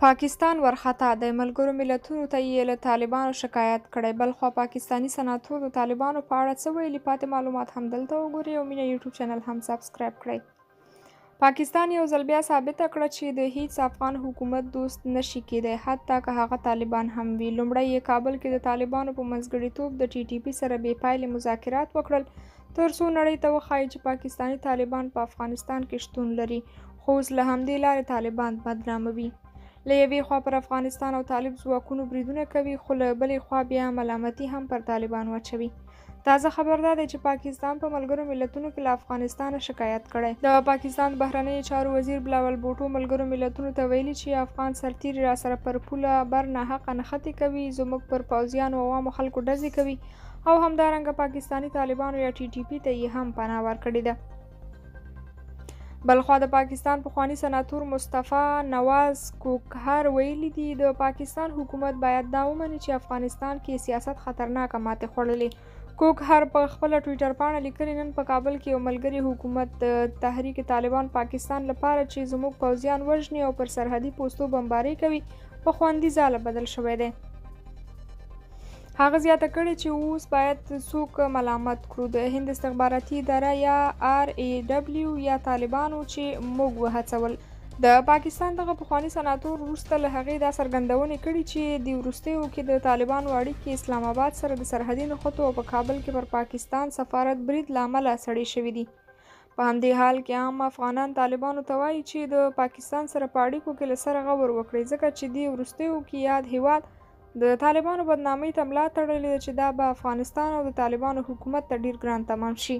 پاکستان ورخطا د ملګرو ملتونو ته یې له طالبانو شکایت کړی. بلخوا پاکستاني سناتور د طالبانو په اړه څه ویلي، پاتې معلومات هم دلته وګورئ او مینه یوټیوب چینل هم سابسکرایب کړئ. پاکستان یو ځل بیا ثابته کړه چې د هیڅ افغان حکومت دوست نشي کېدی، حتی که هغه طالبان هم وي. لومړی یې کابل کې د طالبانو په منځګړیتوب د TTP سره بې پایلې مذاکرات وکړل تر څو نړۍ ته وښایي چې پاکستاني طالبان په افغانستان کې شتون لري، خو اوس له همدې لارې طالبان بدناموي. له یوې خوا پر افغانستان او طالب ځواکونو بریدونه کوي، خو له بلې خوا بیا ملامتي هم پر طالبانو اچوي. تازه خبر دا دی چې پاکستان په ملګرو ملتونو کې له افغانستانه شکایت کړی. د پاکستان بهرنیو چارو وزیر بلاول بوټو ملګرو ملتونو ته ویلي چې افغان سرتیري راسره پر پوله بر ناحقه نښتې کوي، زموږ پر پوځیانو او عامو خلکو ډزې کوي او همدارنګه پاکستاني طالبانو یا TTP ته یې هم پناه ورکړې ده. بلخوا د پاکستان پخواني سناتور مصطفی نواز کوکهر ویلي دي د پاکستان حکومت باید دا ومني چې افغانستان کې سیاست خطرناکه ماتې خوړلې. کوکهر په خپله ټویټر پاڼه لیکلي، نن په کابل کې یو ملګري حکومت د تحریک طالبان پاکستان لپاره چې زموږ پوځیان وژني او پر سرحدي پوستو بمباري کوي په خوندي ځاله بدل شوی دی. هغه زیاته کړې چې اوس باید څوک ملامت کړو، د هند استخباراتي اداره یا RAW یا طالبانو چې موږ وهڅول. د پاکستان دغه پخواني سناتور وروسته له هغې دا څرګندونې کړي چې د وروستیو کې د طالبانو اړیکې اسلام آباد سره د سرحدي نښتو او په کابل کې پر پاکستان سفارت برید له امله سړې شوي دي. په همدې حال کې عام افغانان طالبانو ته وایي چې د پاکستان سره په اړیکو کې له سره غور وکړي، ځکه چې د وروستیو کې یاد هیواد د طالبانو بدنامۍ ته ملا تړلې ده چې دا به افغانستان او د طالبانو حکومت ته ډیر ګران تمام شي.